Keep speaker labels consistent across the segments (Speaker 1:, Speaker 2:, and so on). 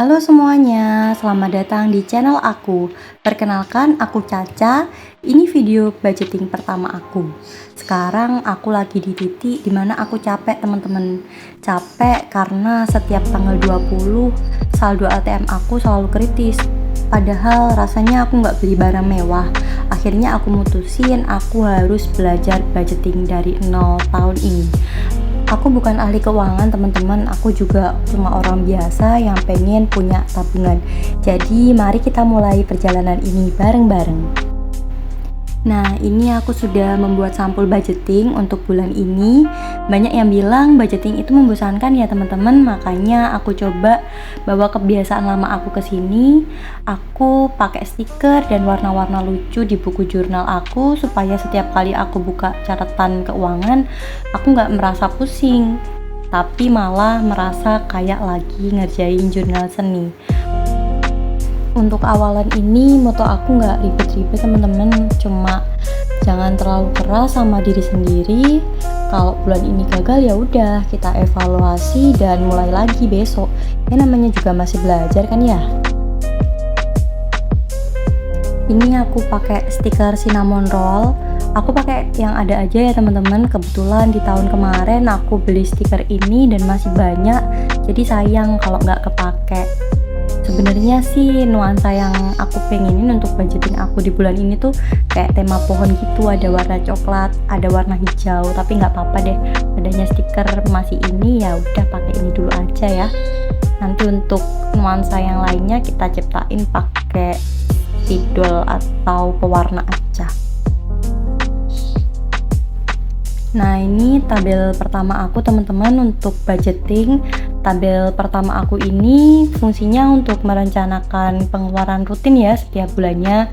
Speaker 1: Halo semuanya, selamat datang di channel aku. Perkenalkan, aku Caca. Ini video budgeting pertama aku. Sekarang aku lagi di titik dimana aku capek teman-teman. Capek karena setiap tanggal 20 saldo ATM aku selalu kritis. Padahal rasanya aku nggak beli barang mewah. Akhirnya aku mutusin aku harus belajar budgeting dari nol tahun ini. Aku bukan ahli keuangan teman-teman, aku juga cuma orang biasa yang pengen punya tabungan. Jadi mari kita mulai perjalanan ini bareng-bareng. Nah, ini aku sudah membuat sampul budgeting untuk bulan ini. Banyak yang bilang budgeting itu membosankan ya teman-teman, makanya aku coba bawa kebiasaan lama aku ke sini. Aku pakai stiker dan warna-warna lucu di buku jurnal aku supaya setiap kali aku buka catatan keuangan, aku nggak merasa pusing, tapi malah merasa kayak lagi ngerjain jurnal seni. Untuk awalan ini moto aku nggak ribet-ribet teman-teman, cuma jangan terlalu keras sama diri sendiri. Kalau bulan ini gagal ya udah kita evaluasi dan mulai lagi besok. Ya namanya juga masih belajar kan ya. Ini aku pakai stiker cinnamon roll. Aku pakai yang ada aja ya teman-teman. Kebetulan di tahun kemarin aku beli stiker ini dan masih banyak, jadi sayang kalau nggak kepake. Sebenarnya sih nuansa yang aku pengenin untuk budgeting aku di bulan ini tuh kayak tema pohon gitu, ada warna coklat, ada warna hijau, tapi nggak apa-apa deh, adanya stiker masih ini ya udah pakai ini dulu aja ya. Nanti untuk nuansa yang lainnya kita ciptain pakai spidol atau pewarna aja. Nah, ini tabel pertama aku teman-teman untuk budgeting. Tabel pertama aku ini fungsinya untuk merencanakan pengeluaran rutin ya setiap bulannya.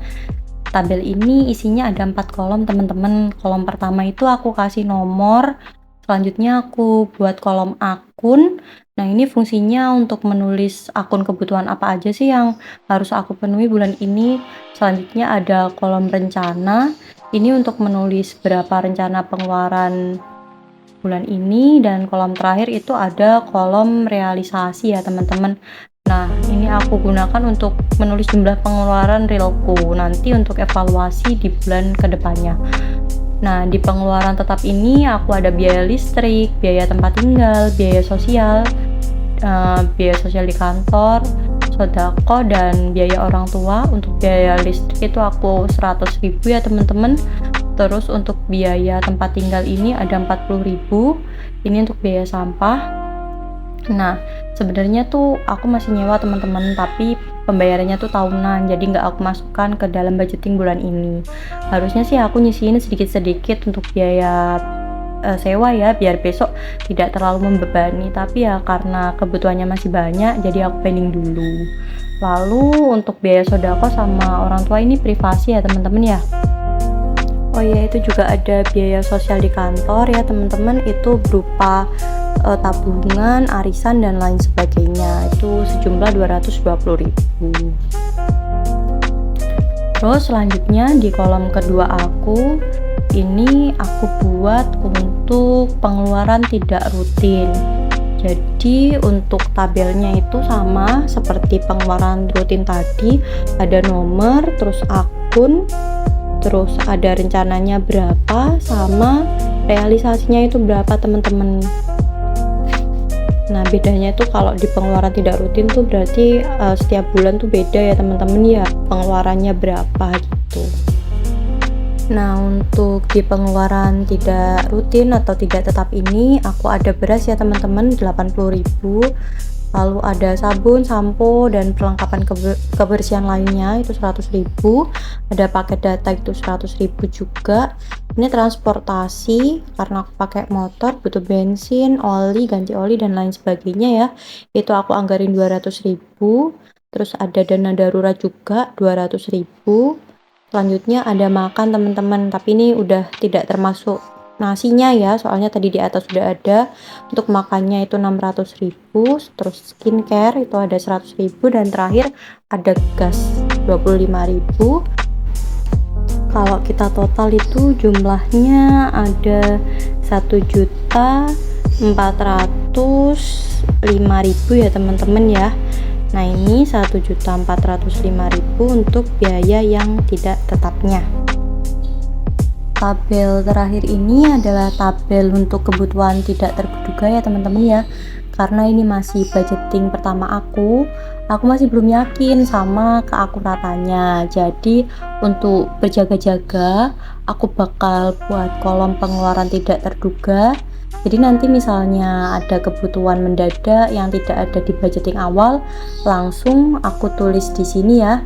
Speaker 1: Tabel ini isinya ada 4 kolom teman-teman. Kolom pertama itu aku kasih nomor, selanjutnya aku buat kolom akun. Nah, ini fungsinya untuk menulis akun kebutuhan apa aja sih yang harus aku penuhi bulan ini. Selanjutnya ada kolom rencana. Ini untuk menulis berapa rencana pengeluaran bulan ini, dan kolom terakhir itu ada kolom realisasi ya teman-teman. Nah, ini aku gunakan untuk menulis jumlah pengeluaran realku nanti untuk evaluasi di bulan kedepannya. Nah, di pengeluaran tetap ini aku ada biaya listrik, biaya tempat tinggal, biaya sosial di kantor, sodako, dan biaya orang tua. Untuk biaya listrik itu aku 100.000 ya teman-teman. Terus untuk biaya tempat tinggal ini ada 40.000. Ini untuk biaya sampah. Nah, sebenarnya tuh aku masih nyewa teman-teman, tapi pembayarannya tuh tahunan, jadi nggak aku masukkan ke dalam budgeting bulan ini. Harusnya sih aku nyisihin sedikit-sedikit untuk biaya sewa ya, biar besok tidak terlalu membebani, tapi ya karena kebutuhannya masih banyak jadi aku pending dulu. Lalu untuk biaya sodako sama orang tua ini privasi ya teman-teman ya. Oh ya, itu juga ada biaya sosial di kantor ya teman-teman, itu berupa tabungan, arisan dan lain sebagainya, itu sejumlah 220.000. Terus selanjutnya di kolom kedua aku ini aku buat untuk pengeluaran tidak rutin. Jadi untuk tabelnya itu sama seperti pengeluaran rutin tadi, ada nomor, terus akun, terus ada rencananya berapa, sama realisasinya itu berapa teman-teman. Nah, bedanya itu kalau di pengeluaran tidak rutin tuh berarti setiap bulan tuh beda ya teman-teman ya, pengeluarannya berapa gitu. Nah, untuk di pengeluaran tidak rutin atau tidak tetap ini aku ada beras ya teman-teman 80.000, lalu ada sabun, sampo, dan perlengkapan kebersihan lainnya itu 100.000, ada paket data itu 100.000 juga. Ini transportasi karena aku pakai motor, butuh bensin, oli, ganti oli dan lain sebagainya ya, itu aku anggarin 200.000. Terus ada dana darurat juga 200.000. Selanjutnya ada makan teman-teman, tapi ini udah tidak termasuk nasinya ya, soalnya tadi di atas sudah ada. Untuk makannya itu 600.000, terus skincare itu ada 100.000, dan terakhir ada gas 25.000. Kalau kita total itu jumlahnya ada 1.405.000 ya teman-teman ya. Nah, ini 1.405.000 untuk biaya yang tidak tetapnya. Tabel terakhir ini adalah tabel untuk kebutuhan tidak terduga ya teman-teman ya, karena ini masih budgeting pertama aku masih belum yakin sama keakuratannya. Jadi untuk berjaga-jaga aku bakal buat kolom pengeluaran tidak terduga. Jadi nanti misalnya ada kebutuhan mendadak yang tidak ada di budgeting awal, langsung aku tulis di sini ya.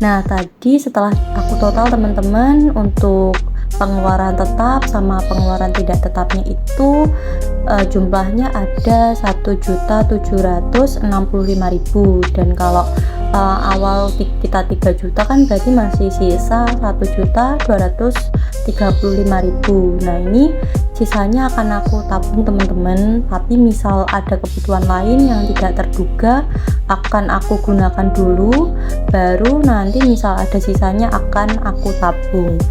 Speaker 1: Nah, tadi setelah aku total teman-teman, untuk pengeluaran tetap sama pengeluaran tidak tetapnya itu jumlahnya ada 1.765.000, dan kalau awal kita 3 juta kan berarti masih sisa 1.235.000. Nah, ini sisanya akan aku tabung teman-teman, tapi misal ada kebutuhan lain yang tidak terduga akan aku gunakan dulu, baru nanti misal ada sisanya akan aku tabung.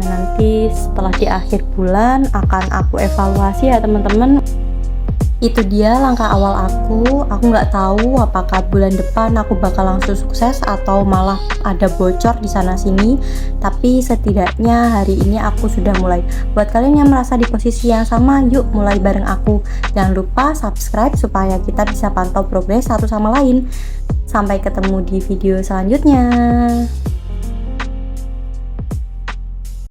Speaker 1: Nah, nanti setelah di akhir bulan akan aku evaluasi ya teman-teman. Itu dia langkah awal aku nggak tahu apakah bulan depan aku bakal langsung sukses atau malah ada bocor di sana sini, tapi setidaknya hari ini aku sudah mulai. Buat kalian yang merasa di posisi yang sama, yuk mulai bareng aku. Jangan lupa subscribe supaya kita bisa pantau progres satu sama lain. Sampai ketemu di video selanjutnya.